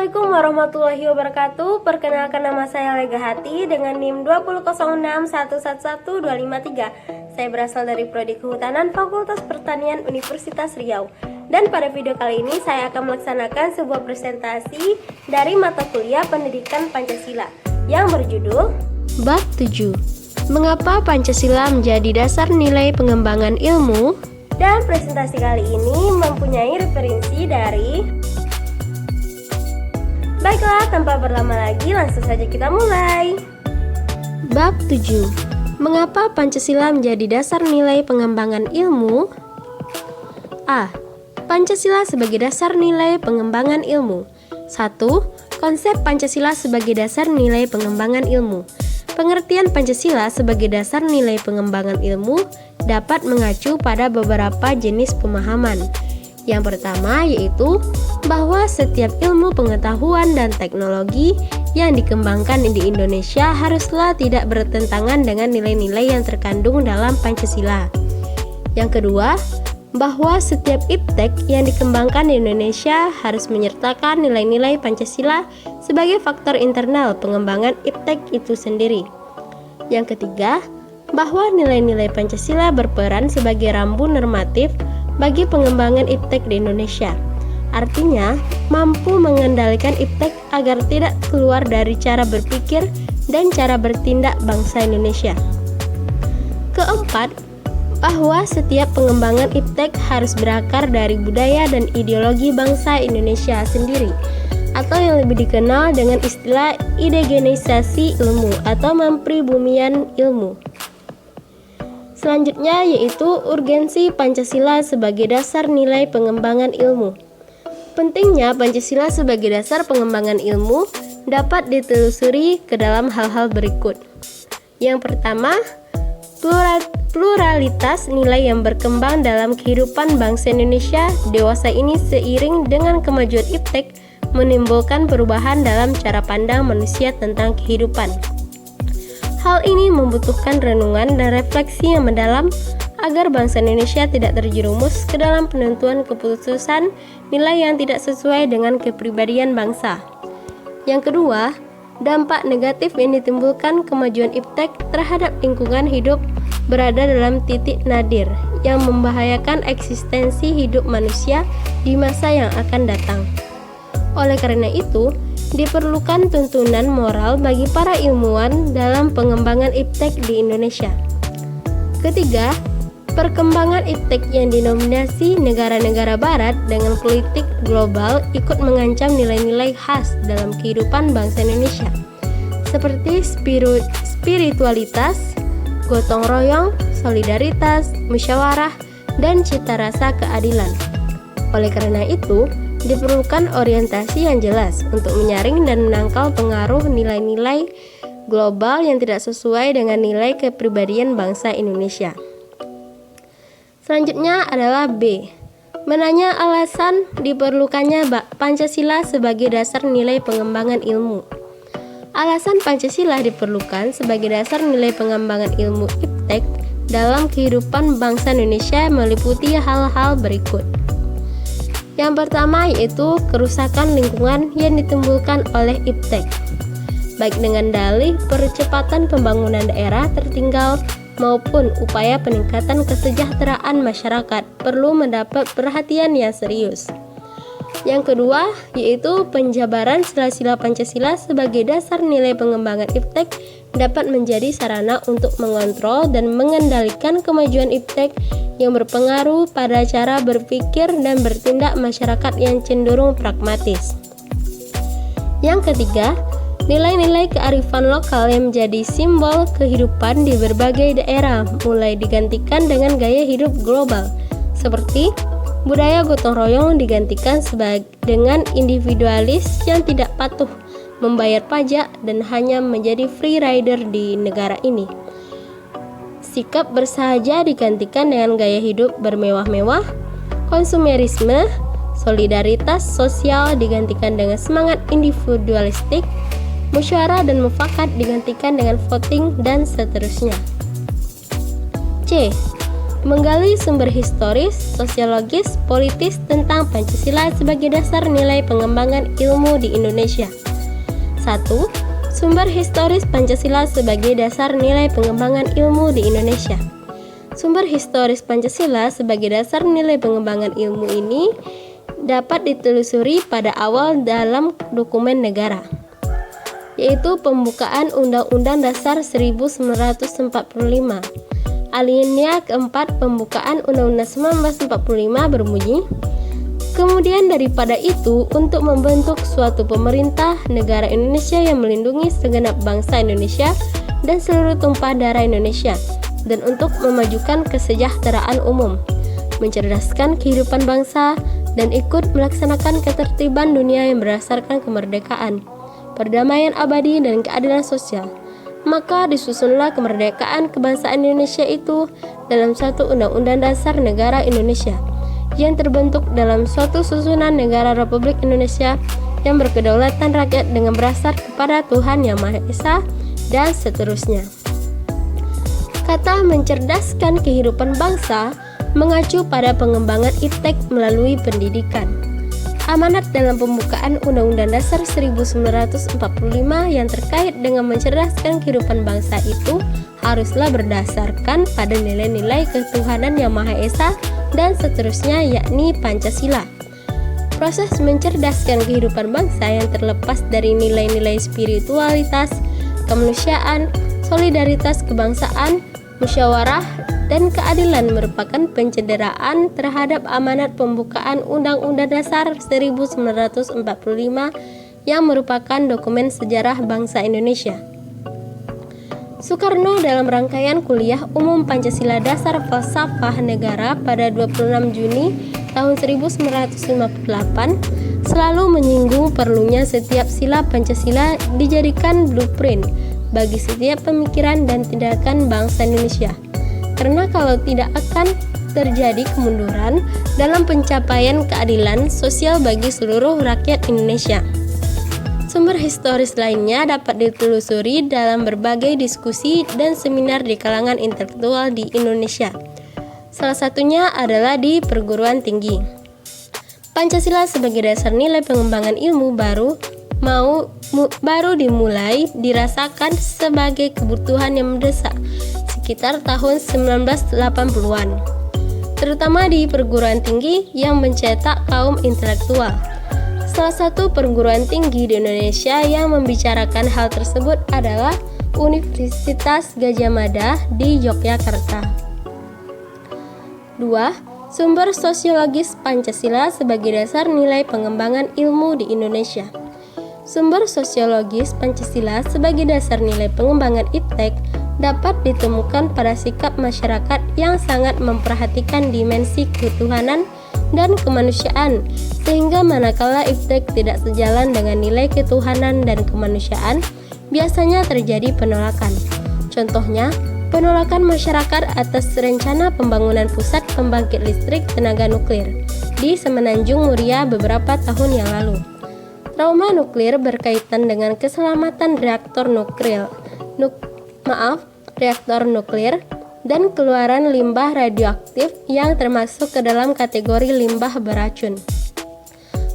Assalamualaikum warahmatullahi wabarakatuh. Perkenalkan, nama saya Lega Hati dengan NIM 20061112553. Saya berasal dari Prodi Kehutanan Fakultas Pertanian Universitas Riau. Dan pada video kali ini saya akan melaksanakan sebuah presentasi dari mata kuliah Pendidikan Pancasila yang berjudul Bab 7. Mengapa Pancasila menjadi dasar nilai pengembangan ilmu? Dan presentasi kali ini mempunyai referensi dari... Baiklah, tanpa berlama lagi langsung saja kita mulai. Bab 7. Mengapa Pancasila menjadi dasar nilai pengembangan ilmu? A. Pancasila sebagai dasar nilai pengembangan ilmu. 1. Konsep Pancasila sebagai dasar nilai pengembangan ilmu. Pengertian Pancasila sebagai dasar nilai pengembangan ilmu dapat mengacu pada beberapa jenis pemahaman. Yang pertama yaitu bahwa setiap ilmu pengetahuan dan teknologi yang dikembangkan di Indonesia haruslah tidak bertentangan dengan nilai-nilai yang terkandung dalam Pancasila. Yang kedua, bahwa setiap iptek yang dikembangkan di Indonesia harus menyertakan nilai-nilai Pancasila sebagai faktor internal pengembangan iptek itu sendiri. Yang ketiga, bahwa nilai-nilai Pancasila berperan sebagai rambu normatif bagi pengembangan iptek di Indonesia. Artinya, mampu mengendalikan iptek agar tidak keluar dari cara berpikir dan cara bertindak bangsa Indonesia. Keempat, bahwa setiap pengembangan iptek harus berakar dari budaya dan ideologi bangsa Indonesia sendiri, atau yang lebih dikenal dengan istilah indigenisasi ilmu atau mempribumian ilmu. Selanjutnya yaitu urgensi Pancasila sebagai dasar nilai pengembangan ilmu. Pentingnya Pancasila sebagai dasar pengembangan ilmu dapat ditelusuri ke dalam hal-hal berikut. Yang pertama, pluralitas nilai yang berkembang dalam kehidupan bangsa Indonesia dewasa ini seiring dengan kemajuan iptek menimbulkan perubahan dalam cara pandang manusia tentang kehidupan. Hal ini membutuhkan renungan dan refleksi yang mendalam agar bangsa Indonesia tidak terjerumus ke dalam penentuan keputusan nilai yang tidak sesuai dengan kepribadian bangsa. Yang kedua, dampak negatif yang ditimbulkan kemajuan iptek terhadap lingkungan hidup berada dalam titik nadir yang membahayakan eksistensi hidup manusia di masa yang akan datang. Oleh karena itu, diperlukan tuntunan moral bagi para ilmuwan dalam pengembangan iptek di Indonesia. Ketiga, perkembangan iptek yang dinominasi negara-negara barat dengan politik global ikut mengancam nilai-nilai khas dalam kehidupan bangsa Indonesia, seperti spiritualitas, gotong royong, solidaritas, musyawarah, dan cita rasa keadilan. Oleh karena itu, diperlukan orientasi yang jelas untuk menyaring dan menangkal pengaruh nilai-nilai global yang tidak sesuai dengan nilai kepribadian bangsa Indonesia. Selanjutnya adalah B. Menanya alasan diperlukannya Pancasila sebagai dasar nilai pengembangan ilmu. Alasan Pancasila diperlukan sebagai dasar nilai pengembangan ilmu iptek dalam kehidupan bangsa Indonesia meliputi hal-hal berikut. Yang pertama yaitu kerusakan lingkungan yang ditimbulkan oleh iptek, baik dengan dalih percepatan pembangunan daerah tertinggal maupun upaya peningkatan kesejahteraan masyarakat perlu mendapat perhatian yang serius. Yang kedua yaitu penjabaran sila-sila Pancasila sebagai dasar nilai pengembangan iptek dapat menjadi sarana untuk mengontrol dan mengendalikan kemajuan iptek yang berpengaruh pada cara berpikir dan bertindak masyarakat yang cenderung pragmatis. Yang ketiga, nilai-nilai kearifan lokal yang menjadi simbol kehidupan di berbagai daerah mulai digantikan dengan gaya hidup global, seperti budaya gotong royong digantikan dengan individualis yang tidak patuh membayar pajak dan hanya menjadi free rider di negara ini. Sikap bersahaja digantikan dengan gaya hidup bermewah-mewah, konsumerisme, solidaritas sosial digantikan dengan semangat individualistik, musyawarah dan mufakat digantikan dengan voting, dan seterusnya. C. menggali sumber historis, sosiologis, politis tentang Pancasila sebagai dasar nilai pengembangan ilmu di Indonesia. 1. Sumber historis Pancasila sebagai dasar nilai pengembangan ilmu di Indonesia. Sumber historis Pancasila sebagai dasar nilai pengembangan ilmu ini dapat ditelusuri pada awal dalam dokumen negara, yaitu pembukaan Undang-Undang Dasar 1945. Alinea keempat pembukaan Undang-Undang 1945 berbunyi, kemudian daripada itu untuk membentuk suatu pemerintah negara Indonesia yang melindungi segenap bangsa Indonesia dan seluruh tumpah darah Indonesia, dan untuk memajukan kesejahteraan umum, mencerdaskan kehidupan bangsa, dan ikut melaksanakan ketertiban dunia yang berdasarkan kemerdekaan, perdamaian abadi, dan keadilan sosial. Maka disusunlah kemerdekaan kebangsaan Indonesia itu dalam satu Undang-Undang Dasar Negara Indonesia yang terbentuk dalam suatu susunan negara Republik Indonesia yang berkedaulatan rakyat dengan berasal kepada Tuhan Yang Maha Esa, dan seterusnya. Kata mencerdaskan kehidupan bangsa mengacu pada pengembangan iptek melalui pendidikan. Amanat dalam pembukaan Undang-Undang Dasar 1945 yang terkait dengan mencerdaskan kehidupan bangsa itu haruslah berdasarkan pada nilai-nilai ketuhanan Yang Maha Esa dan seterusnya, yakni Pancasila. Proses mencerdaskan kehidupan bangsa yang terlepas dari nilai-nilai spiritualitas, kemanusiaan, solidaritas kebangsaan, musyawarah, dan keadilan merupakan pencederaan terhadap amanat pembukaan Undang-Undang Dasar 1945 yang merupakan dokumen sejarah bangsa Indonesia. Soekarno dalam rangkaian kuliah umum Pancasila Dasar Falsafah Negara pada 26 Juni tahun 1958 selalu menyinggung perlunya setiap sila Pancasila dijadikan blueprint bagi setiap pemikiran dan tindakan bangsa Indonesia. Karena kalau tidak akan terjadi kemunduran dalam pencapaian keadilan sosial bagi seluruh rakyat Indonesia. Sumber historis lainnya dapat ditelusuri dalam berbagai diskusi dan seminar di kalangan intelektual di Indonesia. Salah satunya adalah di perguruan tinggi. Pancasila sebagai dasar nilai pengembangan ilmu baru dimulai dirasakan sebagai kebutuhan yang mendesak sekitar tahun 1980-an, terutama di perguruan tinggi yang mencetak kaum intelektual. Salah satu perguruan tinggi di Indonesia yang membicarakan hal tersebut adalah Universitas Gadjah Mada di Yogyakarta. 2. Sumber sosiologis Pancasila sebagai dasar nilai pengembangan ilmu di Indonesia. Sumber sosiologis Pancasila sebagai dasar nilai pengembangan iptek dapat ditemukan pada sikap masyarakat yang sangat memperhatikan dimensi ketuhanan dan kemanusiaan, sehingga manakala iptek tidak sejalan dengan nilai ketuhanan dan kemanusiaan, biasanya terjadi penolakan. Contohnya, penolakan masyarakat atas rencana pembangunan pusat pembangkit listrik tenaga nuklir di Semenanjung Muria beberapa tahun yang lalu. Trauma nuklir berkaitan dengan keselamatan reaktor nuklir dan keluaran limbah radioaktif yang termasuk ke dalam kategori limbah beracun.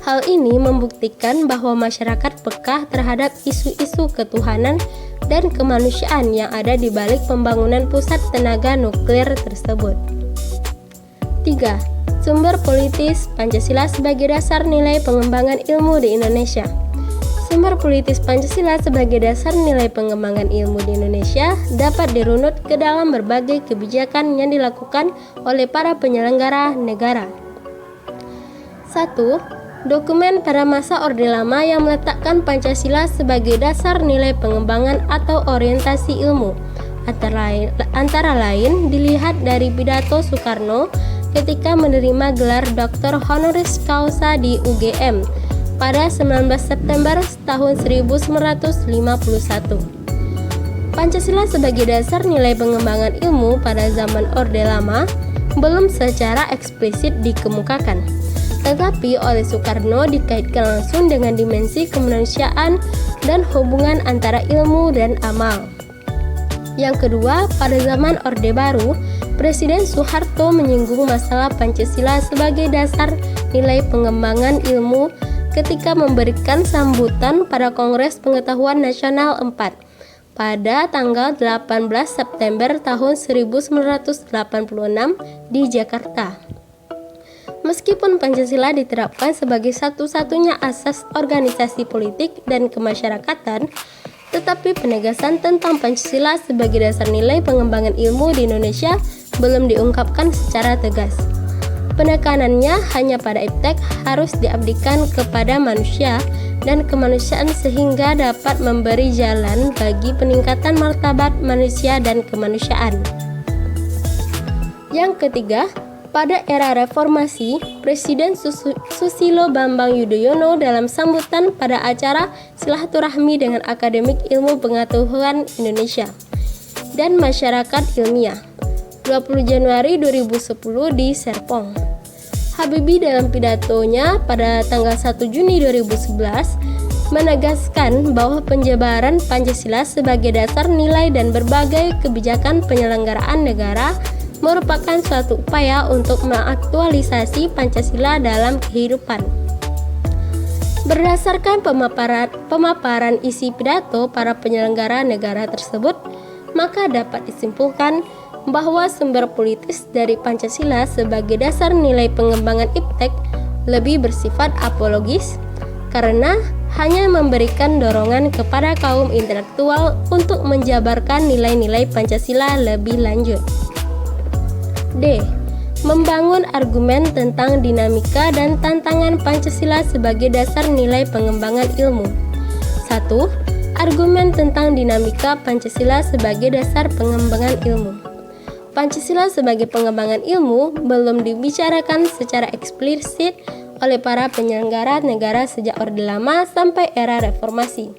Hal ini membuktikan bahwa masyarakat peka terhadap isu-isu ketuhanan dan kemanusiaan yang ada di balik pembangunan pusat tenaga nuklir tersebut. 3. Sumber politis Pancasila sebagai dasar nilai pengembangan ilmu di Indonesia. Sumber politis Pancasila sebagai dasar nilai pengembangan ilmu di Indonesia dapat dirunut ke dalam berbagai kebijakan yang dilakukan oleh para penyelenggara negara. 1. Dokumen pada masa Orde Lama yang meletakkan Pancasila sebagai dasar nilai pengembangan atau orientasi ilmu. Antara lain dilihat dari pidato Soekarno ketika menerima gelar Dr. Honoris Causa di UGM pada 19 September tahun 1951. Pancasila sebagai dasar nilai pengembangan ilmu pada zaman Orde Lama belum secara eksplisit dikemukakan, tetapi oleh Soekarno dikaitkan langsung dengan dimensi kemanusiaan dan hubungan antara ilmu dan amal. Yang kedua, pada zaman Orde Baru, Presiden Soeharto menyinggung masalah Pancasila sebagai dasar nilai pengembangan ilmu ketika memberikan sambutan pada Kongres Pengetahuan Nasional 4 pada tanggal 18 September tahun 1986 di Jakarta. Meskipun Pancasila diterapkan sebagai satu-satunya asas organisasi politik dan kemasyarakatan, tetapi penegasan tentang Pancasila sebagai dasar nilai pengembangan ilmu di Indonesia belum diungkapkan secara tegas. Penekanannya hanya pada iptek harus diabdikan kepada manusia dan kemanusiaan sehingga dapat memberi jalan bagi peningkatan martabat manusia dan kemanusiaan. Yang ketiga, pada era reformasi, Presiden Susilo Bambang Yudhoyono dalam sambutan pada acara silaturahmi dengan Akademik Ilmu Pengetahuan Indonesia dan Masyarakat Ilmiah 20 Januari 2010 di Serpong. Habibie dalam pidatonya pada tanggal 1 Juni 2011 menegaskan bahwa penjabaran Pancasila sebagai dasar nilai dan berbagai kebijakan penyelenggaraan negara merupakan suatu upaya untuk mengaktualisasi Pancasila dalam kehidupan. Berdasarkan pemaparan isi pidato para penyelenggara negara tersebut, maka dapat disimpulkan bahwa sumber politis dari Pancasila sebagai dasar nilai pengembangan iptek lebih bersifat apologis karena hanya memberikan dorongan kepada kaum intelektual untuk menjabarkan nilai-nilai Pancasila lebih lanjut. D. Membangun argumen tentang dinamika dan tantangan Pancasila sebagai dasar nilai pengembangan ilmu. 1. Argumen tentang dinamika Pancasila sebagai dasar pengembangan ilmu. Pancasila sebagai pengembangan ilmu belum dibicarakan secara eksplisit oleh para penyelenggara negara sejak Orde Lama sampai era reformasi.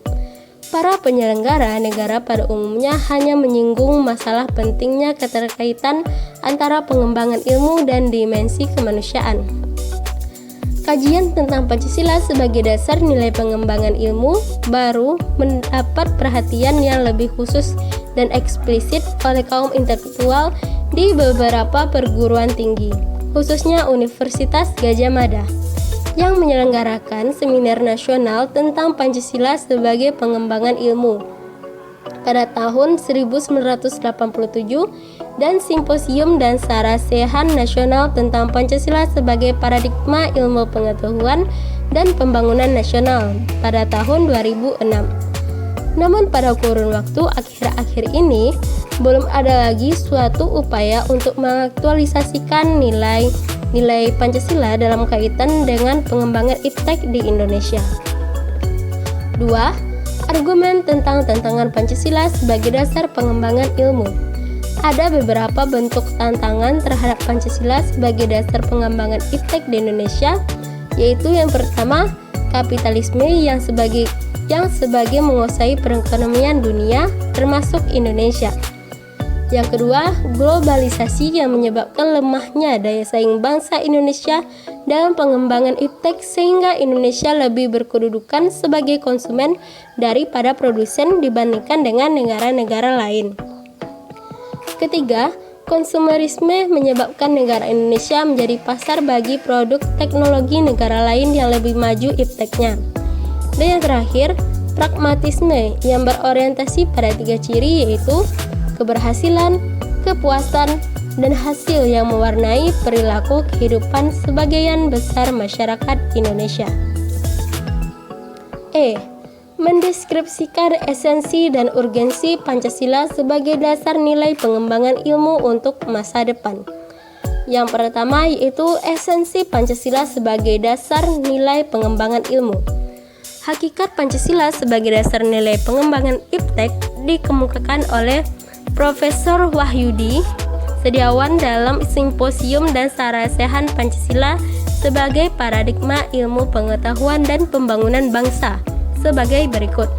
Para penyelenggara negara pada umumnya hanya menyinggung masalah pentingnya keterkaitan antara pengembangan ilmu dan dimensi kemanusiaan. Kajian tentang Pancasila sebagai dasar nilai pengembangan ilmu baru mendapat perhatian yang lebih khusus dan eksplisit oleh kaum intelektual di beberapa perguruan tinggi, khususnya Universitas Gadjah Mada, yang menyelenggarakan seminar nasional tentang Pancasila sebagai pengembangan ilmu pada tahun 1987 dan simposium dan sarasehan nasional tentang Pancasila sebagai paradigma ilmu pengetahuan dan pembangunan nasional pada tahun 2006. Namun pada kurun waktu akhir-akhir ini belum ada lagi suatu upaya untuk mengaktualisasikan nilai Pancasila dalam kaitan dengan pengembangan iptek di Indonesia. 2. Argumen tentang tantangan Pancasila sebagai dasar pengembangan ilmu. Ada beberapa bentuk tantangan terhadap Pancasila sebagai dasar pengembangan iptek di Indonesia, yaitu yang pertama, kapitalisme yang sebagai menguasai perekonomian dunia, termasuk Indonesia. Yang kedua, globalisasi yang menyebabkan lemahnya daya saing bangsa Indonesia dalam pengembangan iptek sehingga Indonesia lebih berkedudukan sebagai konsumen daripada produsen dibandingkan dengan negara-negara lain. Ketiga, konsumerisme menyebabkan negara Indonesia menjadi pasar bagi produk teknologi negara lain yang lebih maju ipteknya. Dan yang terakhir, pragmatisme yang berorientasi pada 3 ciri yaitu keberhasilan, kepuasan, dan hasil yang mewarnai perilaku kehidupan sebagian besar masyarakat Indonesia. E. Mendeskripsikan esensi dan urgensi Pancasila sebagai dasar nilai pengembangan ilmu untuk masa depan. Yang pertama yaitu esensi Pancasila sebagai dasar nilai pengembangan ilmu. Hakikat Pancasila sebagai dasar nilai pengembangan iptek dikemukakan oleh Profesor Wahyudi Setiawan dalam simposium dan sarasehan Pancasila sebagai paradigma ilmu pengetahuan dan pembangunan bangsa sebagai berikut.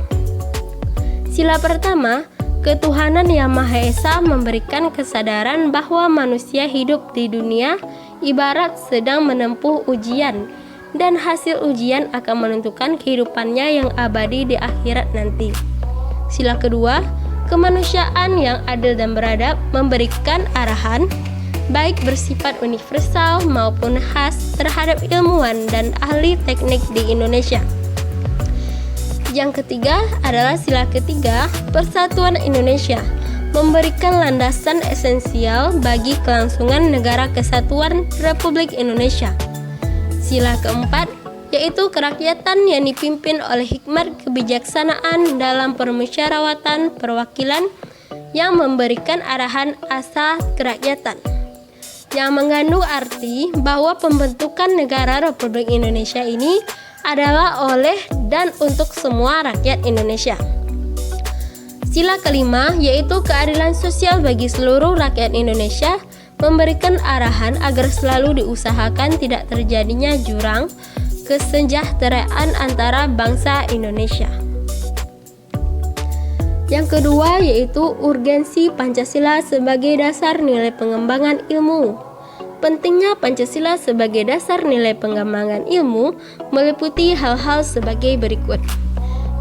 Sila pertama, ketuhanan yang Maha Esa memberikan kesadaran bahwa manusia hidup di dunia ibarat sedang menempuh ujian, dan hasil ujian akan menentukan kehidupannya yang abadi di akhirat nanti. Sila kedua, kemanusiaan yang adil dan beradab memberikan arahan baik bersifat universal maupun khas terhadap ilmuwan dan ahli teknik di Indonesia. Yang ketiga adalah sila ketiga, Persatuan Indonesia, memberikan landasan esensial bagi kelangsungan Negara Kesatuan Republik Indonesia. Sila keempat yaitu kerakyatan yang dipimpin oleh hikmat kebijaksanaan dalam permusyawaratan perwakilan yang memberikan arahan asa kerakyatan, yang mengandung arti bahwa pembentukan negara Republik Indonesia ini adalah oleh dan untuk semua rakyat Indonesia. Sila kelima yaitu keadilan sosial bagi seluruh rakyat Indonesia, memberikan arahan agar selalu diusahakan tidak terjadinya jurang kesejahteraan antara bangsa Indonesia. Yang kedua yaitu urgensi Pancasila sebagai dasar nilai pengembangan ilmu. Pentingnya Pancasila sebagai dasar nilai pengembangan ilmu meliputi hal-hal sebagai berikut.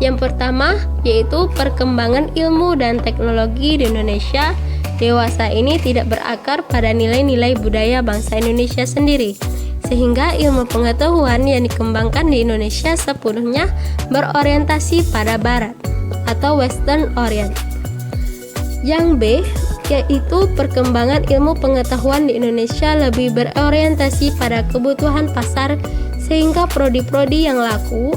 Yang pertama yaitu perkembangan ilmu dan teknologi di Indonesia dewasa ini tidak berakar pada nilai-nilai budaya bangsa Indonesia sendiri, sehingga ilmu pengetahuan yang dikembangkan di Indonesia sepenuhnya berorientasi pada Barat atau Western Orient. Yang B yaitu perkembangan ilmu pengetahuan di Indonesia lebih berorientasi pada kebutuhan pasar, sehingga prodi-prodi yang laku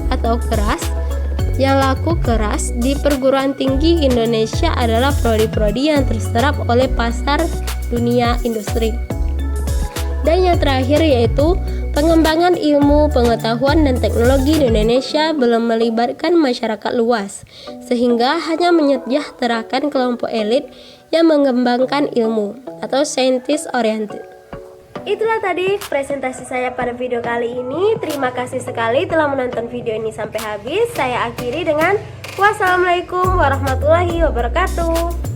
keras di perguruan tinggi Indonesia adalah prodi-prodi yang terserap oleh pasar dunia industri. Dan yang terakhir yaitu pengembangan ilmu pengetahuan dan teknologi di Indonesia belum melibatkan masyarakat luas, sehingga hanya menyejahterakan kelompok elit yang mengembangkan ilmu atau scientist oriented. Itulah tadi presentasi saya pada video kali ini. Terima kasih sekali telah menonton video ini sampai habis. Saya akhiri dengan wassalamualaikum warahmatullahi wabarakatuh.